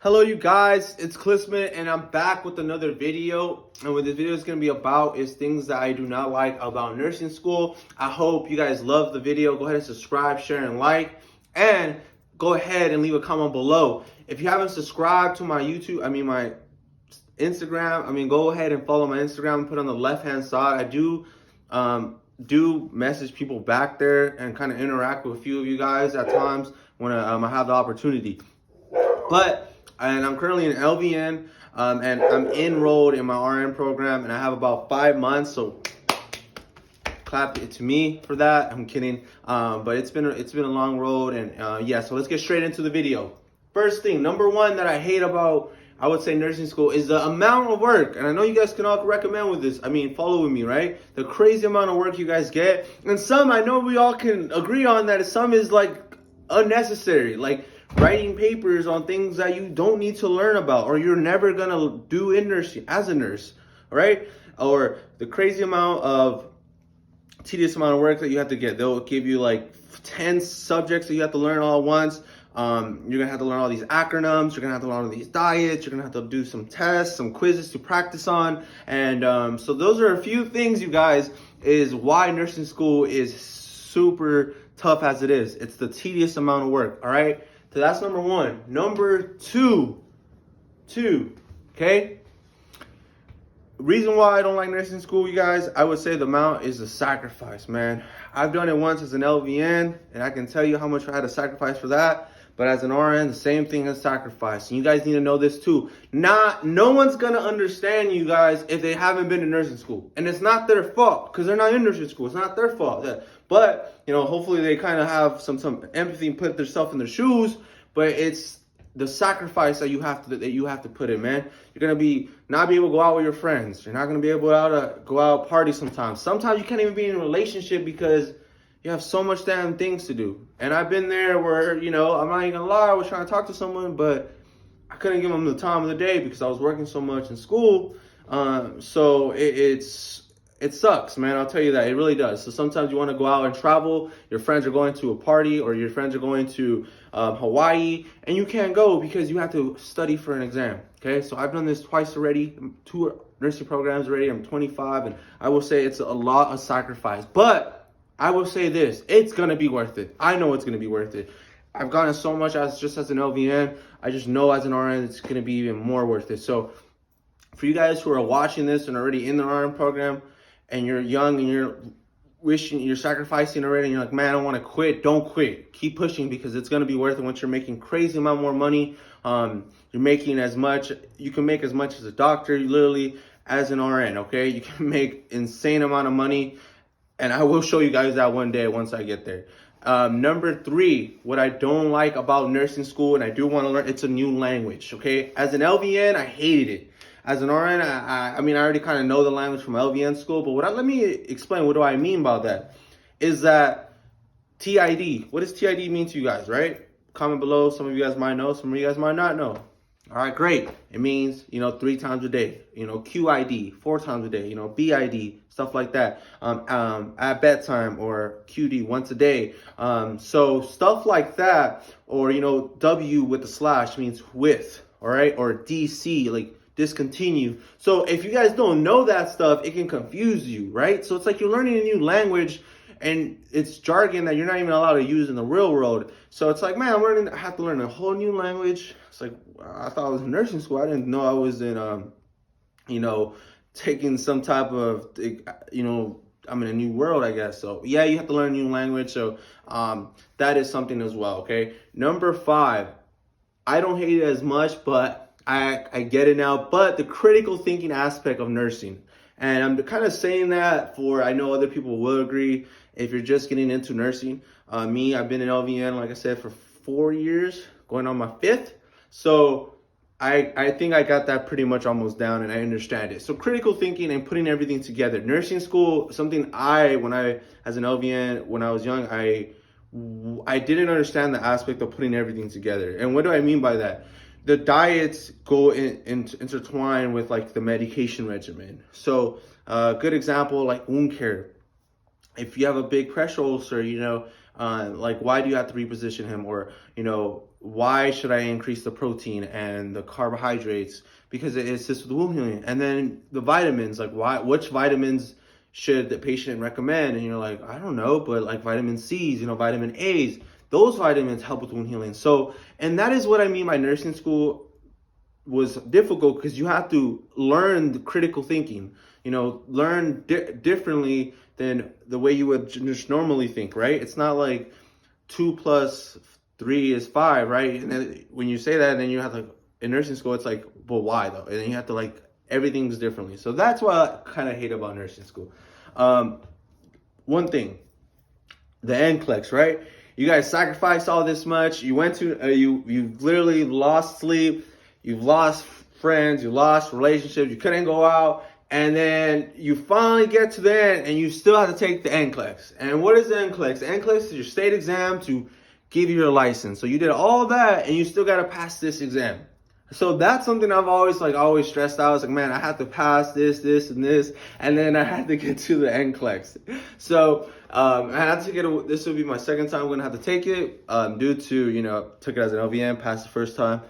Hello you guys, it's Klisman and I'm back with another video. And what this video is going to be about is things that I do not like about nursing school. I hope you guys love the video. Go ahead and subscribe, share, and like. And go ahead and leave a comment below. If you haven't subscribed to my my Instagram, go ahead and follow my Instagram. Put on the left-hand side. I do message people back there and kind of interact with a few of you guys at times when I have the opportunity. And I'm currently an LVN, and I'm enrolled in my RN program, and I have about 5 months. So clap it to me for that. I'm kidding, but it's been a long road, and yeah. So let's get straight into the video. First thing, number one that I hate about, I would say, nursing school is the amount of work. And I know you guys can all recommend with this. Follow with me, right? The crazy amount of work you guys get, and some I know we all can agree on that some is like unnecessary, like writing papers on things that you don't need to learn about or you're never gonna do in nursing as a nurse, right? Or the crazy amount of tedious amount of work that you have to get. They'll give you like 10 subjects that you have to learn all at once. You're gonna have to learn all these acronyms. You're gonna have to learn all these diets. You're gonna have to do some tests, some quizzes to practice on. And so those are a few things, you guys, is why nursing school is super tough as it is. It's the tedious amount of work, all right? So that's number one. Number two, okay? Reason why I don't like nursing school, you guys, I would say the amount is the sacrifice, man. I've done it once as an LVN, and I can tell you how much I had to sacrifice for that. But as an RN, the same thing as sacrifice. And you guys need to know this too. No one's gonna understand you guys if they haven't been to nursing school. And it's not their fault, because they're not in nursing school. It's not their fault. But, hopefully they kind of have some empathy and put themselves in their shoes. But it's the sacrifice that you have to put in, man. You're gonna not be able to go out with your friends. You're not gonna be able to go out party sometimes. Sometimes you can't even be in a relationship because you have so much damn things to do. And I've been there where, I'm not even gonna lie, I was trying to talk to someone, but I couldn't give them the time of the day because I was working so much in school. So it sucks, man. I'll tell you that. It really does. So sometimes you want to go out and travel. Your friends are going to a party or your friends are going to Hawaii, and you can't go because you have to study for an exam. Okay, so I've done this twice already, 2 nursing programs already. I'm 25, and I will say it's a lot of sacrifice. But I will say this, it's going to be worth it. I know it's going to be worth it. I've gotten so much as an LVN. I just know as an RN, it's going to be even more worth it. So for you guys who are watching this and already in the RN program, and you're young and you're sacrificing already, and you're like, man, I want to quit. Don't quit. Keep pushing because it's going to be worth it once you're making crazy amount more money. You're making you can make as much as a doctor, literally, as an RN, okay? You can make insane amount of money. And I will show you guys that one day once I get there. Number 3, what I don't like about nursing school, and I do want to learn, it's a new language, okay? As an LVN, I hated it. As an RN, I already kind of know the language from LVN school, but let me explain what do I mean by that. Is that TID. What does TID mean to you guys, right? Comment below. Some of you guys might know, some of you guys might not know. All right, great. It means, 3 times a day, QID, 4 times a day, BID, stuff like that. At bedtime, or QD, once a day. So stuff like that, or, W with the slash means with, all right? Or DC, like discontinue. So if you guys don't know that stuff, it can confuse you, right? So it's like you're learning a new language, and it's jargon that you're not even allowed to use in the real world. So it's like, man, I have to learn a whole new language. It's like, I thought I was in nursing school. I didn't know I was in, taking some type of, I'm in a new world, I guess. So yeah, you have to learn a new language. So that is something as well, okay? Number 5, I don't hate it as much, but I get it now. But the critical thinking aspect of nursing. And I'm kind of saying that I know other people will agree if you're just getting into nursing. I've been in LVN, like I said, for 4 years, going on my 5th. So I think I got that pretty much almost down, and I understand it. So critical thinking and putting everything together. Nursing school, something as an LVN, when I was young, I didn't understand the aspect of putting everything together. And what do I mean by that? The diets go intertwine with like the medication regimen. So good example, like wound care. If you have a big pressure ulcer, like why do you have to reposition him? Or, why should I increase the protein and the carbohydrates? Because it assists with wound healing. And then the vitamins, like which vitamins should the patient recommend? And you're like, I don't know, but like vitamin C's, vitamin A's, those vitamins help with wound healing. So, and that is what I mean by nursing school was difficult, because you have to learn the critical thinking, learn differently than the way you would just normally think, right? It's not like 2 + 3 is 5, right? And then when you say that, then you have to, in nursing school, it's like, but why though? And then you have to like, everything's differently. So that's what I kind of hate about nursing school. One thing, the NCLEX, right? You guys sacrificed all this much. You went to, you literally lost sleep. You've lost friends. You lost relationships. You couldn't go out. And then you finally get to the end and you still have to take the NCLEX. And what is the NCLEX? The NCLEX is your state exam to give you your license. So you did all that and you still got to pass this exam. So that's something I've always stressed out. I was like, man, I have to pass this, and this, and then I had to get to the NCLEX. So I had to get this will be my second time I'm gonna have to take it, due to took it as an LVN, passed the first time.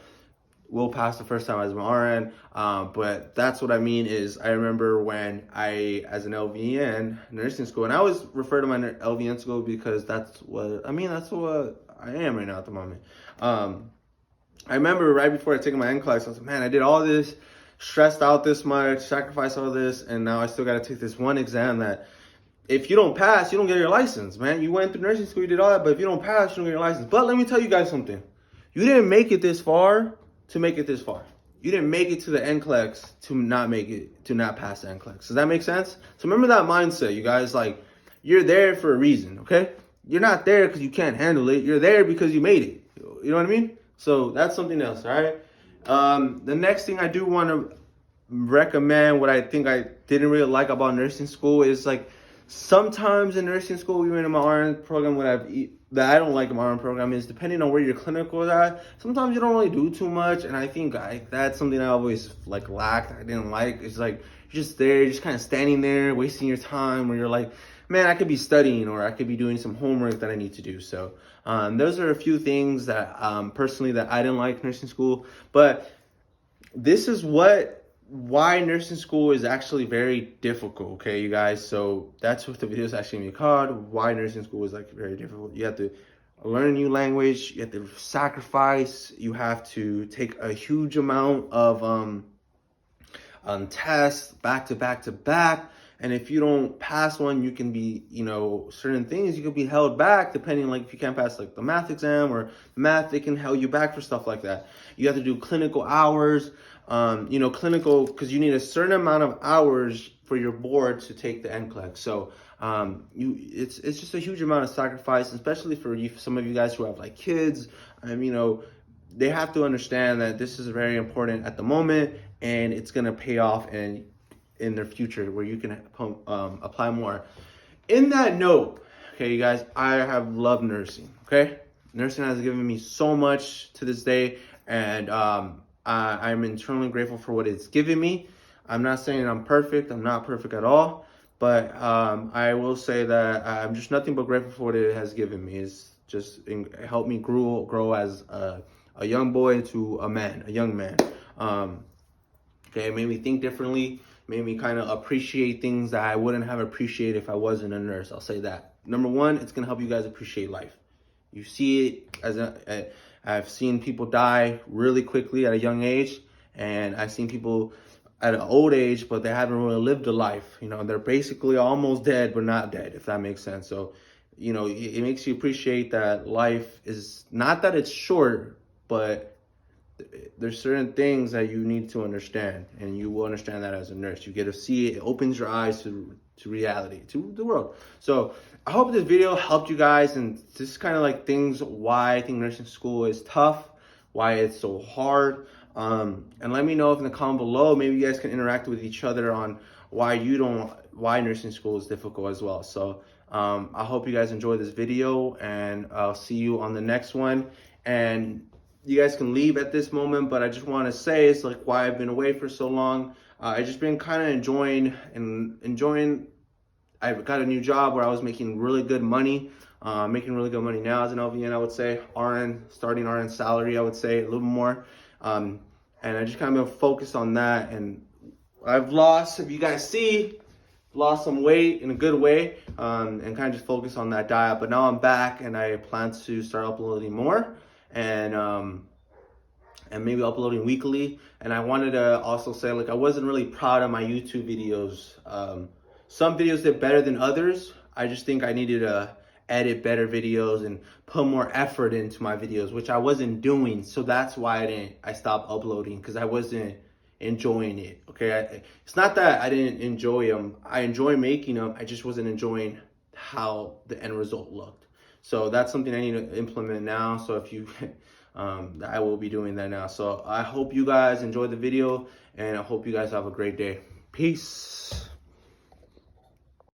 Will pass the first time as an RN, but that's what I mean is I remember when as an LVN nursing school, and I always refer to my LVN school because that's what I am right now at the moment. I remember right before I took my NCLEX, I was like, man, I did all this, stressed out this much, sacrificed all this, and now I still got to take this one exam that if you don't pass, you don't get your license, man. You went through nursing school, you did all that, but if you don't pass, you don't get your license. But let me tell you guys something. You didn't make it this far to make it this far. You didn't make it to the NCLEX to not pass the NCLEX. Does that make sense? So remember that mindset, you guys. Like, you're there for a reason, okay? You're not there because you can't handle it. You're there because you made it. You know what I mean? So that's something else, all right? The next thing I do want to recommend, what I think I didn't really like about nursing school is like sometimes in nursing school, even in my RN program, that I don't like in my RN program is depending on where your clinical is at, sometimes you don't really do too much. And I think that's something I always lacked. I didn't like. It's like you're just there, you're just kind of standing there, wasting your time, where you're like, man, I could be studying or I could be doing some homework that I need to do. So those are a few things that personally that I didn't like nursing school. But this is why nursing school is actually very difficult, okay, you guys? So that's what the video is actually going to be called, why nursing school is very difficult. You have to learn a new language, you have to sacrifice, you have to take a huge amount of tests back to back. And if you don't pass one, you can be, certain things, you can be held back depending, if you can't pass the math exam or math, they can hold you back for stuff like that. You have to do clinical hours, clinical, because you need a certain amount of hours for your board to take the NCLEX. So it's just a huge amount of sacrifice, especially for some of you guys who have kids. They have to understand that this is very important at the moment, and it's gonna pay off in their future where you can apply more. In that note, okay, you guys, I have loved nursing, okay? Nursing has given me so much to this day, and I'm internally grateful for what it's given me. I'm not saying I'm perfect. I'm not perfect at all, but I will say that I'm just nothing but grateful for what it has given me. It's just helped me grow as a young boy to a young man. Okay, it made me think differently, made me kind of appreciate things that I wouldn't have appreciated if I wasn't a nurse. I'll say that. Number one, it's gonna help you guys appreciate life. You see it I've seen people die really quickly at a young age, and I've seen people at an old age, but they haven't really lived a life. They're basically almost dead, but not dead, if that makes sense. So, it makes you appreciate that life is not that it's short, but there's certain things that you need to understand, and you will understand that as a nurse. You get to see it. It opens your eyes to reality, to the world. So I hope this video helped you guys, and this is kind of things why I think nursing school is tough, why it's so hard. And let me know if in the comment below, maybe you guys can interact with each other on why nursing school is difficult as well. So I hope you guys enjoyed this video, and I'll see you on the next one. And you guys can leave at this moment, but I just want to say it's why I've been away for so long. I just been kind of enjoying. I've got a new job where I was making really good money. Making really good money now as an LVN, I would say. Starting RN salary, I would say a little more. And I just kind of been focused on that. And I've lost, if you guys see, lost some weight in a good way, and kind of just focus on that diet. But now I'm back, and I plan to start uploading more, and maybe uploading weekly. And I wanted to also say, like, I wasn't really proud of my YouTube videos. Some videos did better than others. I just think I needed to edit better videos and put more effort into my videos, which I wasn't doing. So that's why I stopped uploading, because I wasn't enjoying it. Okay, it's not that I didn't enjoy them. I enjoy making them. I just wasn't enjoying how the end result looked. So that's something I need to implement now. So if you I will be doing that now. So I hope you guys enjoyed the video, and I hope you guys have a great day. Peace.